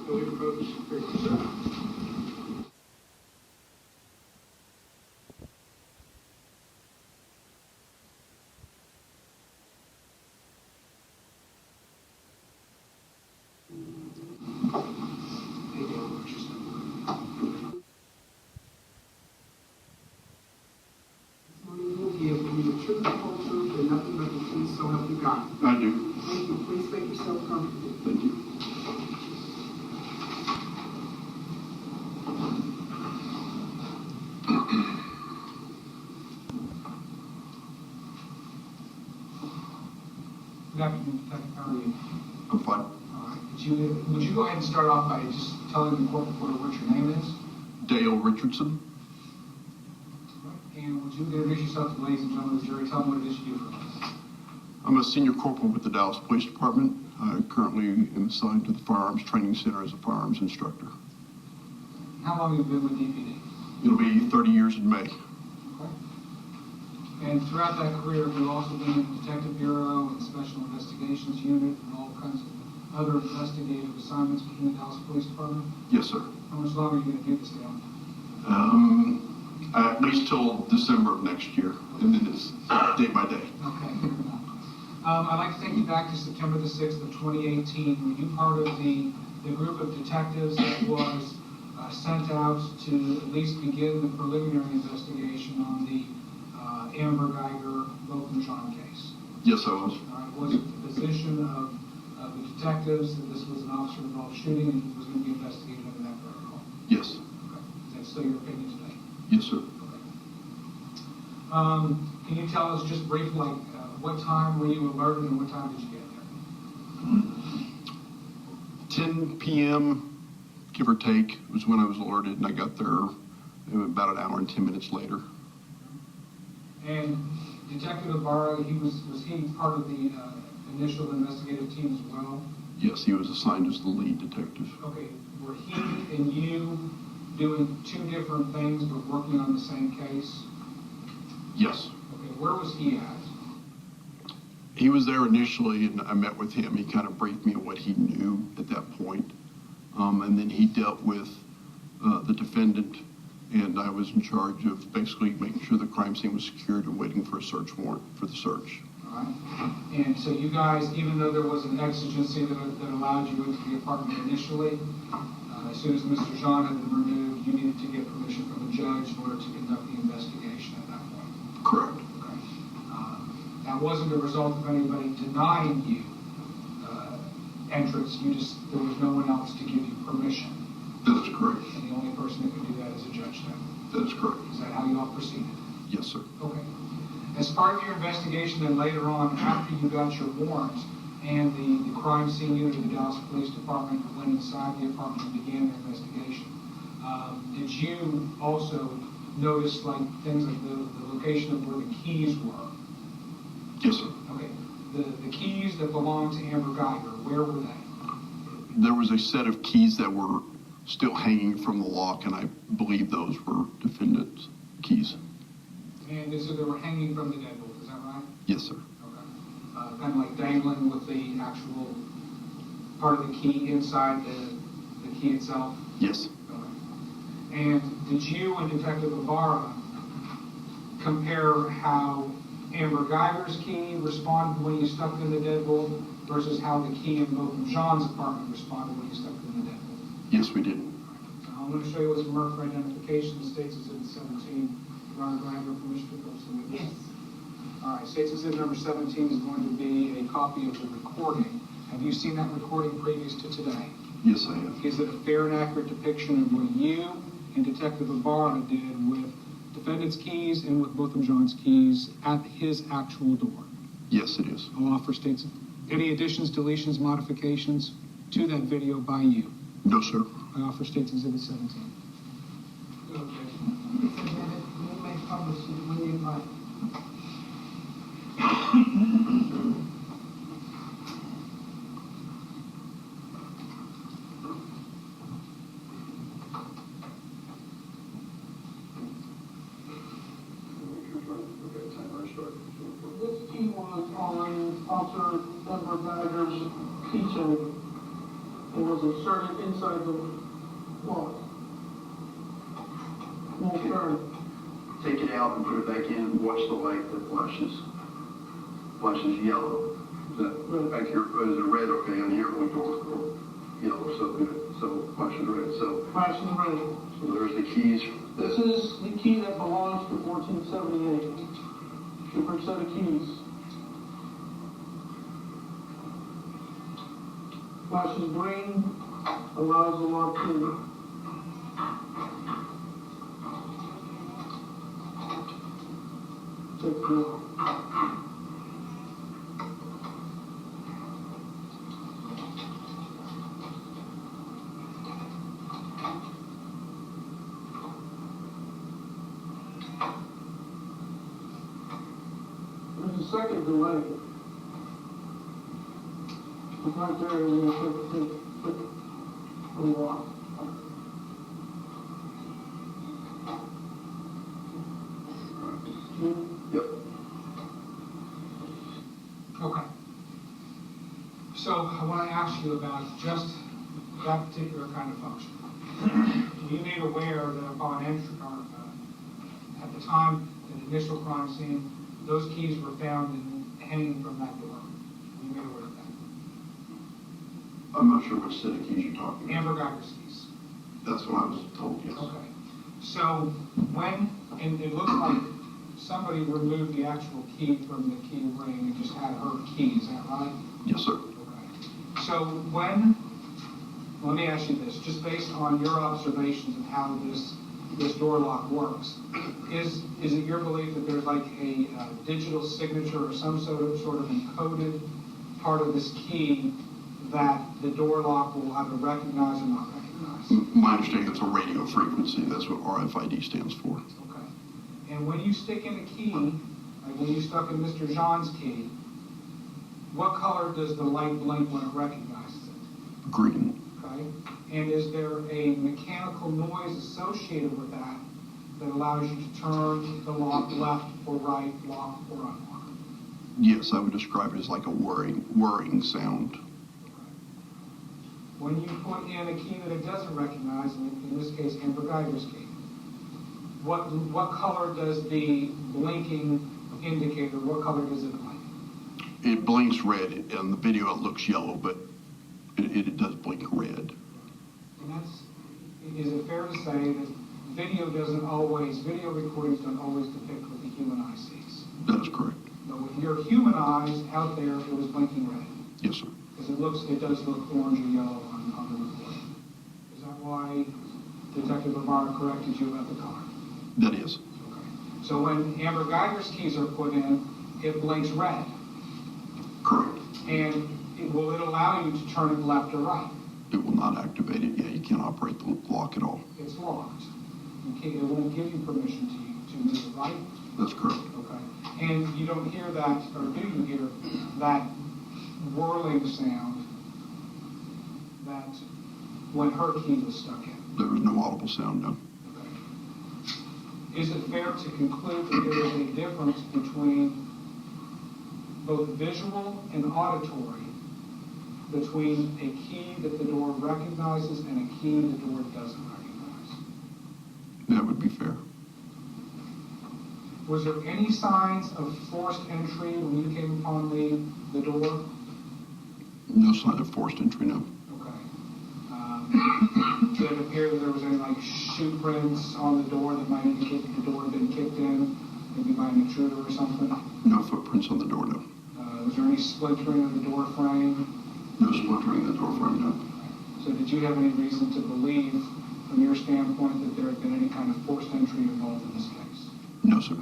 So we approach 37. Hey, Dale Richardson. You'll be able to be the truth, the whole truth, and nothing but the truth, so help you God. I do. Thank you. Please make yourself comfortable. Thank you. Good afternoon, Detective. How are you? I'm fine. All right. Would you go ahead and start off by just telling the court reporter what your name is? Dale Richardson. And would you introduce yourself to the ladies and gentlemen of the jury? Tell them what it is you do for us. I'm a senior corporal with the Dallas Police Department. I currently am assigned to the Firearms Training Center as a firearms instructor. How long have you been with DPD? It'll be 30 years in May. Okay. And throughout that career, have you also been in the Detective Bureau and Special Investigations Unit and all kinds of other investigative assignments within the Dallas Police Department? Yes, sir. How much longer are you going to do this, Dale? At least till December of next year, and then it's day by day. Okay, fair enough. I'd like to take you back to September the 6th of 2018. Were you part of the group of detectives that was sent out to at least begin the preliminary investigation on the Amber Guyger Logan John case? Yes, I was. All right. Was it the position of the detectives that this was an officer-involved shooting and was going to be investigated under that protocol? Yes. Okay. Is that still your opinion today? Yes, sir. Okay. Can you tell us just briefly, like, what time were you alerted and what time did you get there? 10 p.m., give or take, was when I was alerted, and I got there about an hour and 10 minutes later. And Detective Ibarra, was he part of the initial investigative team as well? Yes, he was assigned as the lead detective. Okay, were he and you doing two different things but working on the same case? Yes. Okay, where was he at? He was there initially, and I met with him. He kind of briefed me on what he knew at that point. And then he dealt with the defendant, and I was in charge of basically making sure the crime scene was secured and waiting for a search warrant for the search. All right. And so you guys, even though there was an exigency that allowed you into the apartment initially, as soon as Mr. Jean had been removed, you needed to get permission from the judge in order to conduct the investigation at that point? Correct. Okay. That wasn't a result of anybody denying you entrance. There was no one else to give you permission. That is correct. And the only person that could do that is a judge then? That is correct. Is that how you all proceeded? Yes, sir. Okay. As part of your investigation, then later on, after you got your warrant and the crime scene unit of the Dallas Police Department went inside the apartment and began their investigation, did you also notice like things like the location of where the keys were? Yes, sir. Okay. The keys that belonged to Amber Guyger, where were they? There was a set of keys that were still hanging from the lock, and I believe those were defendant's keys. And so they were hanging from the deadbolt, is that right? Yes, sir. Okay. Kind of like dangling with the actual part of the key inside the key itself? Yes. Okay. And did you and Detective Ibarra compare how Amber Guyger's key responded when you stuck it in the deadbolt versus how the key in both of Jean's apartment responded when you stuck it in the deadbolt? Yes, we did. I'm going to show you what's marked for identification. The State's Exhibit 17. Ron, do I have your permission to go to the witness? Yes. All right. State's Exhibit number 17 is going to be a copy of the recording. Have you seen that recording previous to today? Yes, I have. Is it a fair and accurate depiction of what you and Detective Ibarra did with defendant's keys and with both of Jean's keys at his actual door? Yes, it is. I'll offer State's any additions, deletions, modifications to that video by you. No, sir. I offer State's Exhibit 17. Okay. You may publish it when you like. This key was on Officer Amber Guyger's keychain, It was inserted inside the lock. Won't turn. Take it out and put it back in and watch the light that flashes yellow. Is that back here? Oh, is it red? Okay, on here we go yellow, so good. So flashing red. So Flashing red. so there's the keys. This is the key that belongs to 1478. Different set of keys. Flashes green, allows the lock to. Take the lock. There's a second delay. It's right there, and you have to take the lock. Yep. Okay. So I want to ask you about just that particular kind of function. Were you made aware that upon entry, at the time of the initial crime scene, those keys were found hanging from that door? Were you made aware of that? I'm not sure which set of keys you're talking about. Amber Guyger's keys. That's what I was told, yes. Okay. So when, and it looks like somebody removed the actual key from the key ring and just had her key, is that right? Yes, sir. Okay. So when, let me ask you this, just based on your observations of how this door lock works, is it your belief that there's like a digital signature or some sort of encoded part of this key that the door lock will either recognize or not recognize? My understanding it's a radio frequency. That's what RFID stands for. Okay. And when you stick in a key, like when you stuck in Mr. Jean's key, what color does the light blink when it recognizes it? Green. Okay. And is there a mechanical noise associated with that that allows you to turn the lock left or right, lock or unlock? Yes, I would describe it as like a whirring sound. Okay. When you put in a key that it doesn't recognize, in this case, Amber Guyger's key, what color does the blinking indicate, or what color does it blink? It blinks red. In the video, it looks yellow, but it does blink red. And is it fair to say that video recordings don't always depict what the human eye sees? That is correct. But with your human eyes out there, it was blinking red. Yes, sir. Because it does look orange or yellow on the recording. Is that why Detective Lamar corrected you about the color? That is. Okay. So when Amber Guyger's keys are put in, it blinks red. Correct. And will it allow you to turn it left or right? It will not activate it. Yeah, you can't operate the lock at all. It's locked. It won't give you permission to move it, right? That's correct. Okay. And you don't hear that, or do you hear that whirling sound that when her key was stuck in? There was no audible sound, no. Okay. Is it fair to conclude that there is a difference between both visual and auditory between a key that the door recognizes and a key the door doesn't recognize? That would be fair. Was there any signs of forced entry when you came upon the door? No sign of forced entry, no. Okay. Did it appear that there was any like shoe prints on the door that might indicate that the door had been kicked in, maybe by an intruder or something? No footprints on the door, no. Was there any splintering of the door frame? No splintering in the door frame, no. So did you have any reason to believe, from your standpoint, that there had been any kind of forced entry involved in this case? No, sir.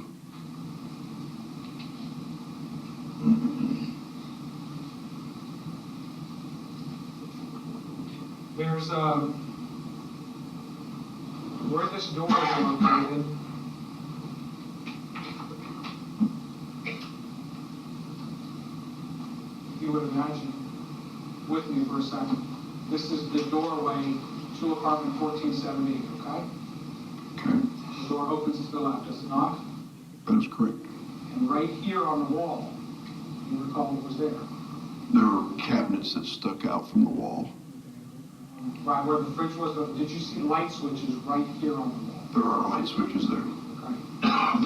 There's where this door is located. If you would imagine with me for a second, this is the doorway to apartment 1478, okay? Okay. The door opens to the left, does it not? That is correct. And right here on the wall, you recall what was there? There were cabinets that stuck out from the wall. Right where the fridge was, did you see light switches right here on the wall? There are light switches there. Okay.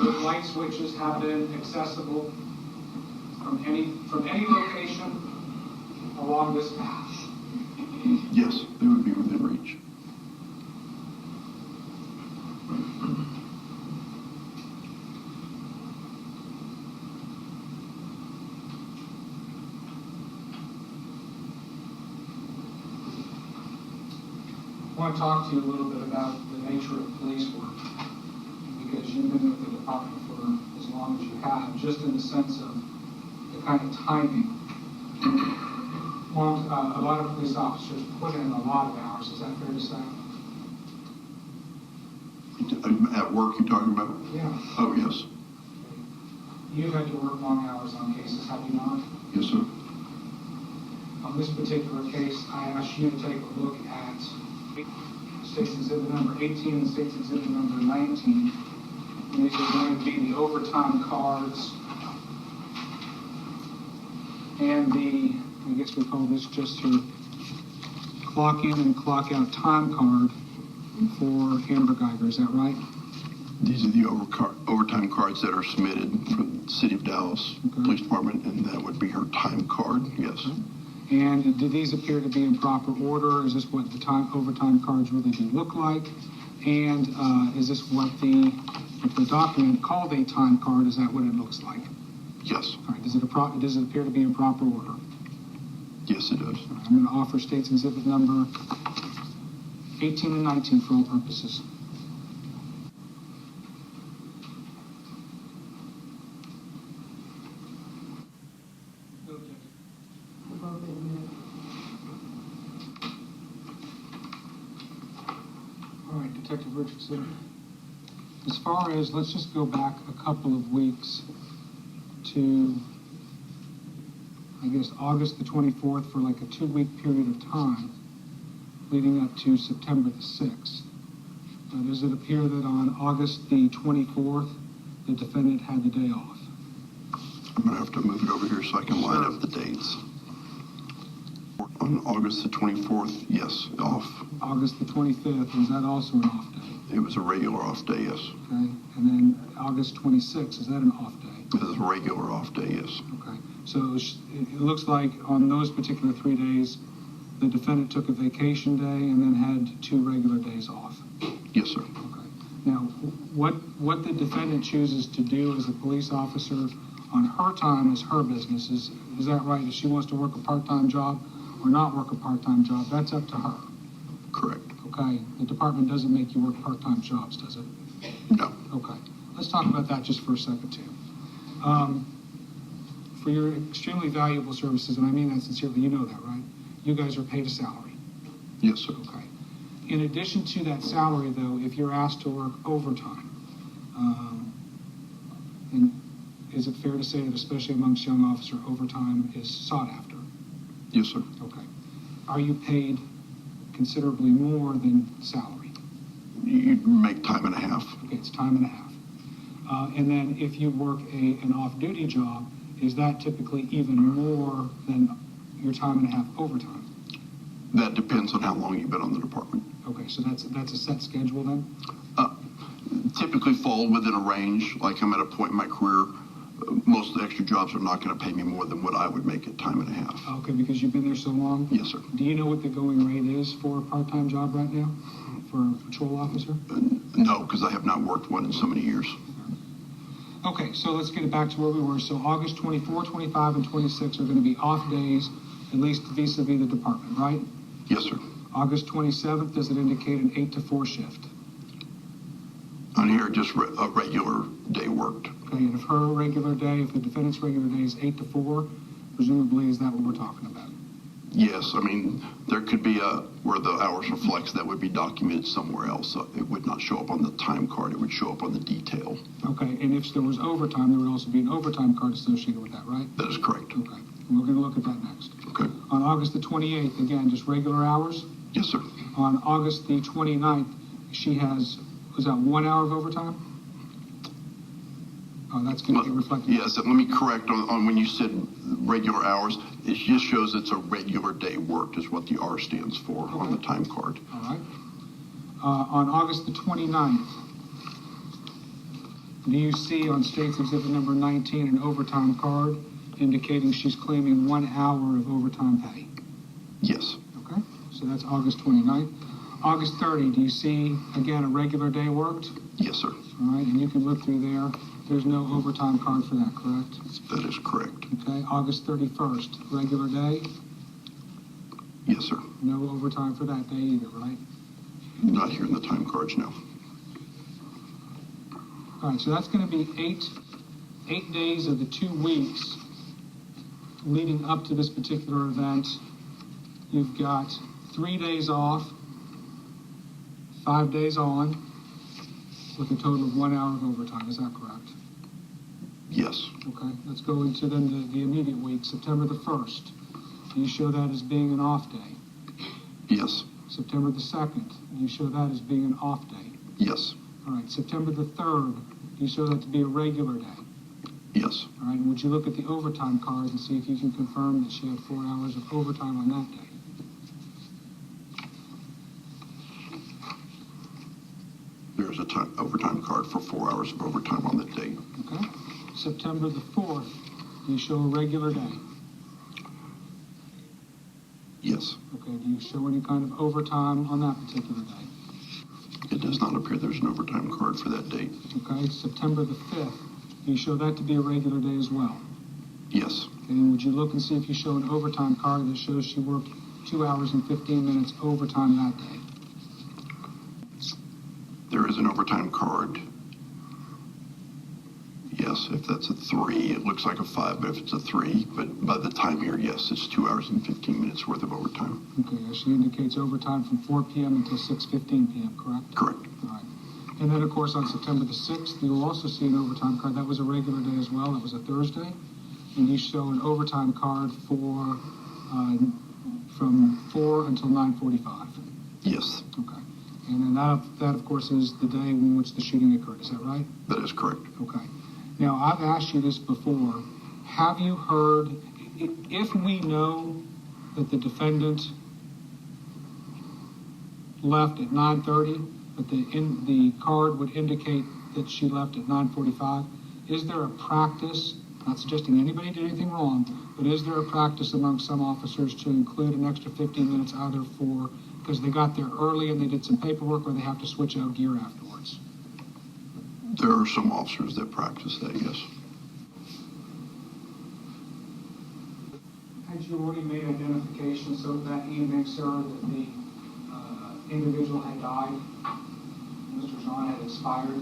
Those light switches have been accessible from any location along this path. Yes, they would be within reach. I want to talk to you a little bit about the nature of police work, because you've been with the department for as long as you have, just in the sense of the kind of timing. A lot of police officers put in a lot of hours. Is that fair to say? At work, you're talking about? Yeah. Oh, yes. You've had to work long hours on cases, have you not? Yes, sir. On this particular case, I asked you to take a look at State's Exhibit number 18 and State's Exhibit number 19. And these are going to be the overtime cards and the, I guess we call this just your clock in and clock out time card for Amber Guyger. Is that right? These are the overtime cards that are submitted from the City of Dallas Police Department, and that would be her time card, yes. Okay. And do these appear to be in proper order? Is this what the overtime cards really do look like? And is this what the document called a time card, is that what it looks like? Yes. All right. Does it appear to be in proper order? Yes, it does. All right. I'm going to offer State's Exhibit number 18 and 19 for all purposes. All right, Detective Richardson. As far as, let's just go back a couple of weeks to, I guess, August the 24th for like a 2-week period of time leading up to September the 6th. Does it appear that on August the 24th, the defendant had the day off? I'm going to have to move it over here so I can line up the dates. On August the 24th, yes, off. August the 25th, was that also an off day? It was a regular off day, yes. Okay, and then August 26th, is that an off day? It was a regular off day, yes. Okay, so it looks like on those particular 3 days, the defendant took a vacation day and then had 2 regular days off. Yes, sir. Okay. Now, what the defendant chooses to do as a police officer on her time is her business. Is that right? If she wants to work a part-time job or not work a part-time job, that's up to her. Correct. Okay, the department doesn't make you work part-time jobs, does it? No. Okay, let's talk about that just for a second, too. For your extremely valuable services, and I mean that sincerely, you know that, right? You guys are paid a salary. Yes, sir. Okay. In addition to that salary, though, if you're asked to work overtime, and is it fair to say that especially amongst young officer, overtime is sought after? Yes, sir. Okay. Are you paid considerably more than salary? You make time and a half. Okay, it's time and a half. And then if you work an off-duty job, is that typically even more than your time and a half overtime? That depends on how long you've been on the department. Okay, so that's a set schedule then? Typically fall within a range. Like I'm at a point in my career, most of the extra jobs are not going to pay me more than what I would make at time and a half. Okay, because you've been there so long? Yes, sir. Do you know what the going rate is for a part-time job right now, for a patrol officer? No, because I have not worked one in so many years. Okay, so let's get it back to where we were. So August 24, 25, and 26 are going to be off days, at least vis-a-vis the department, right? Yes, sir. August 27th, does it indicate an 8 to 4 shift? On here, just a regular day worked. Okay, and if her regular day, if the defendant's regular day is 8 to 4, presumably is that what we're talking about? Yes, I mean, there could be where the hours are flexed, that would be documented somewhere else. So it would not show up on the time card, it would show up on the detail. Okay, and if there was overtime, there would also be an overtime card associated with that, right? That is correct. Okay, and we're going to look at that next. Okay. On August the 28th, again, just regular hours? Yes, sir. On August the 29th, she has, was that 1 hour of overtime? Oh, that's going to be reflected. Yes, let me correct on when you said regular hours. It just shows it's a regular day worked is what the R stands for on the time card. All right. On August the 29th, do you see on State's Exhibit number 19 an overtime card indicating she's claiming 1 hour of overtime pay? Yes. Okay, so that's August 29th. August 30, do you see, again, a regular day worked? Yes, sir. All right, and you can look through there. There's no overtime card for that, correct? That is correct. Okay, August 31st, regular day? Yes, sir. No overtime for that day either, right? Not here in the time cards, no. All right, so that's going to be eight days of the 2 weeks leading up to this particular event. You've got 3 days off, 5 days on, with a total of 1 hour of overtime. Is that correct? Yes. Okay, let's go into then the immediate week, September the 1st. Do you show that as being an off day? Yes. September the 2nd, do you show that as being an off day? Yes. All right, September the 3rd, do you show that to be a regular day? Yes. All right, and would you look at the overtime card and see if you can confirm that she had 4 hours of overtime on that day? There's a overtime card for 4 hours of overtime on that day. Okay. September the 4th, do you show a regular day? Yes. Okay, do you show any kind of overtime on that particular day? It does not appear there's an overtime card for that date. Okay, September the 5th, do you show that to be a regular day as well? Yes. Okay, and would you look and see if you show an overtime card that shows she worked 2 hours and 15 minutes overtime that day? There is an overtime card. Yes, if that's a 3, it looks like a 5, but if it's a 3, but by the time here, yes, it's 2 hours and 15 minutes worth of overtime. Okay, she indicates overtime from 4 p.m. until 6:15 p.m., correct? Correct. All right. And then, of course, on September the 6th, you'll also see an overtime card. That was a regular day as well. That was a Thursday. And you show an overtime card for from 4 until 9:45. Yes, Okay. And then that, of course, is the day in which the shooting occurred. Is that right? that is correct. Okay. Now, I've asked you this before. Have you heard, if we know that the defendant left at 9:30, but the card would indicate that she left at 9:45, is there a practice, not suggesting anybody did anything wrong, but is there a practice among some officers to include an extra 15 minutes either for, because they got there early and they did some paperwork, or they have to switch out gear afterwards? There are some officers that practice that, yes. Had you already made identification so that evening, sir, that the individual had died, Mr. John had expired?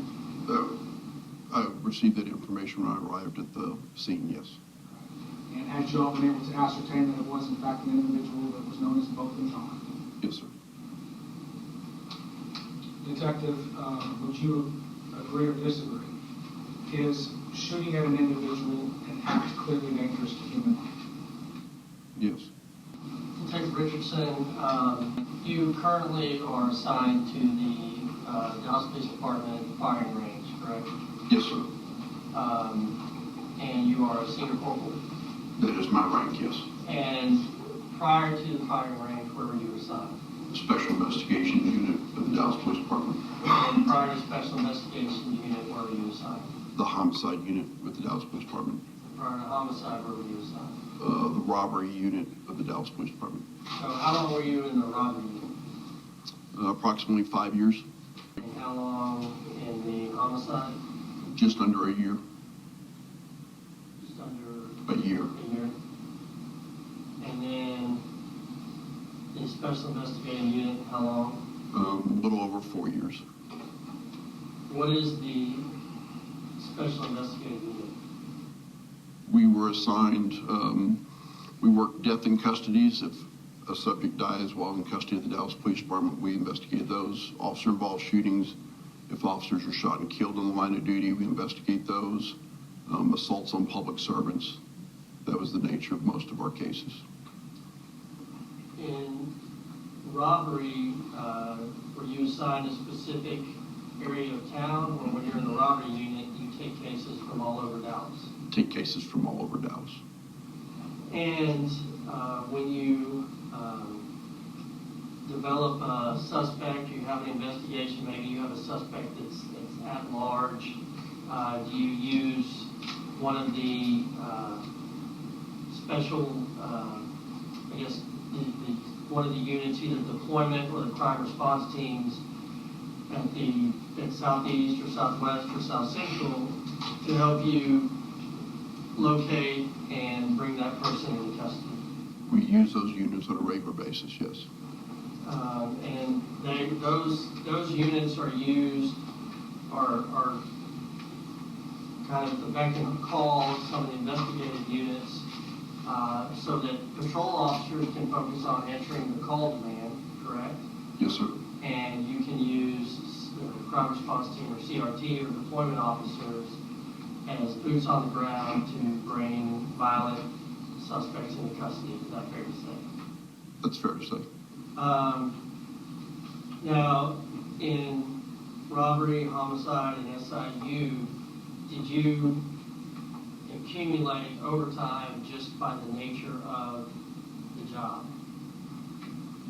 I received that information when I arrived at the scene, yes. And had you all been able to ascertain that it was in fact an individual that was known as Boatman John? Yes, sir. Detective, would you agree or disagree? Is shooting at an individual an act clearly dangerous to human life? Yes. Detective Richardson, you currently are assigned to the Dallas Police Department firing range, correct? Yes, sir. And you are a senior corporal. That is my rank, yes. And prior to the firing range, where were you assigned? Special Investigation Unit of the Dallas Police Department. And prior to Special Investigation Unit, where were you assigned? The Homicide Unit with the Dallas Police Department. Prior to homicide, where were you assigned? The Robbery Unit of the Dallas Police Department. So how long were you in the robbery unit? Approximately 5 years. And how long in the homicide? Just under a year. Just under A year. a year. And then the Special Investigating Unit, how long? A little over 4 years. What is the Special Investigating Unit? We were assigned, we work death in custodies. If a subject dies while in custody of the Dallas Police Department, we investigate those. Officer-involved shootings, if officers are shot and killed on the line of duty, we investigate those. Assaults on public servants, that was the nature of most of our cases. In robbery, were you assigned a specific area of town, or when you're in the robbery unit, you take cases from all over Dallas? Take cases from all over Dallas. And when you develop a suspect, you have an investigation, maybe you have a suspect that's at large, do you use one of the special, one of the units, either deployment or the crime response teams at Southeast or Southwest or South Central to help you locate and bring that person into custody? We use those units on a regular basis, yes. And those units are used, are kind of the beck and call of some of the investigative units, so that patrol officers can focus on answering the call demand, correct? Yes, sir. And you can use the crime response team or CRT or deployment officers as boots on the ground to bring violent suspects into custody. Is that fair to say? That's fair to say. Now, in robbery, homicide, and SIU, did you accumulate overtime just by the nature of the job?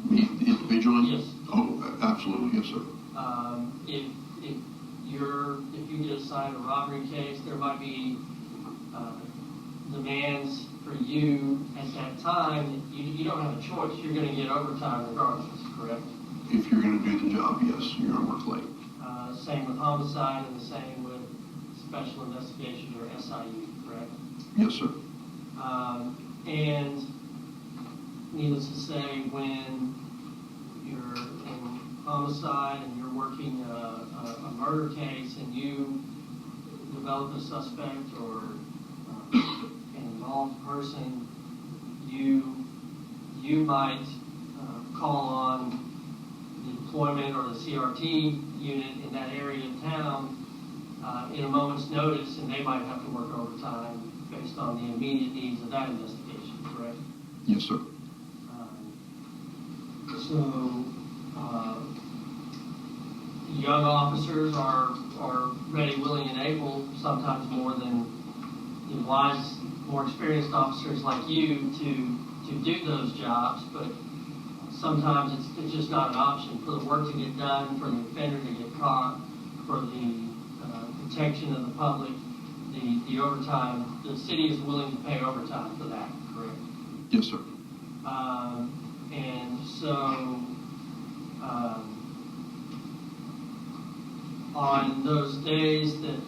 Me individually? Yes. Oh, absolutely, yes, sir. If you get assigned a robbery case, there might be demands for you at that time. You don't have a choice. You're going to get overtime regardless, correct? If you're going to do the job, yes, you're going to work late. Same with homicide and the same with special investigations or SIU, correct? Yes, sir. And needless to say, when you're in homicide and you're working a murder case and you develop a suspect or an involved person, you might call on the deployment or the CRT unit in that area of town in a moment's notice, and they might have to work overtime based on the immediate needs of that investigation, correct? Yes, sir. Young officers are ready, willing, and able, sometimes more than the wise, more experienced officers like you to do those jobs, but sometimes it's just not an option for the work to get done, for the offender to get caught, for the protection of the public, the overtime. The city is willing to pay overtime for that, correct? Yes, sir. And so, on those days that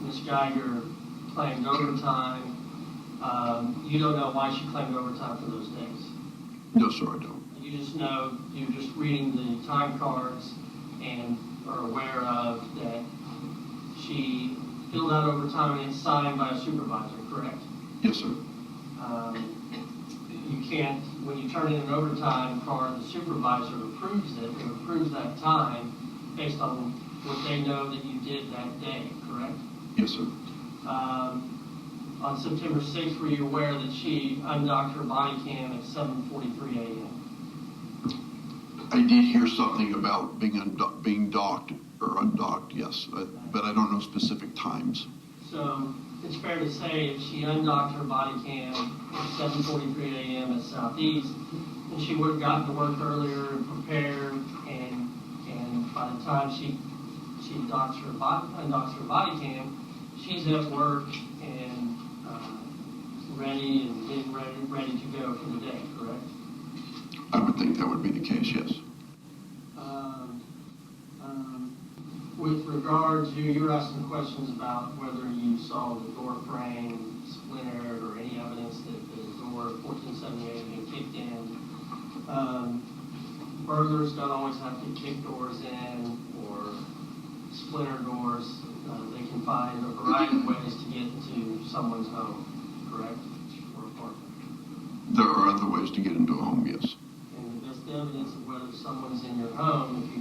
Ms. Guyger claimed overtime, you don't know why she claimed overtime for those days? No, sir, I don't. You just know, you're just reading the time cards and are aware of that she filled out overtime and it's signed by a supervisor, correct? Yes, sir. You can't, when you turn in an overtime card, the supervisor approves it, and approves that time based on what they know that you did that day, correct? Yes, sir. On September 6th, were you aware that she undocked her body cam at 7:43 a.m.? I did hear something about being docked or undocked, yes, but I don't know specific times. So it's fair to say if she undocked her body cam at 7:43 a.m. at Southeast, then she would have gotten to work earlier and prepared, and by the time she unlocks her body cam, she's at work and ready and getting ready to go for the day, correct? I would think that would be the case, yes. With regard to, you were asking questions about whether you saw the door frame splintered or any evidence that the door 1478 had been kicked in. Burglars don't always have to kick doors in or splinter doors. They can find a variety of ways to get into someone's home, correct? Or apartment. There are other ways to get into a home, yes. And the best evidence of whether someone's in your home,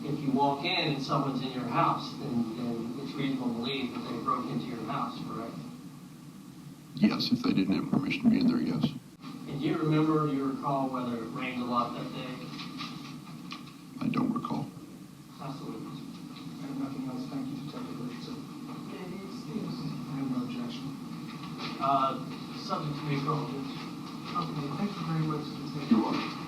if you walk in and someone's in your house, then it's reasonable to believe that they broke into your house, correct? Yes, if they didn't have permission to be in there, yes. And Do you remember, do you recall whether it rained a lot that day? I don't recall. Absolutely. I have nothing else. Thank you, Detective Richardson. I have no objection. Subject to be called. Okay, thank you very much, Detective. You're welcome.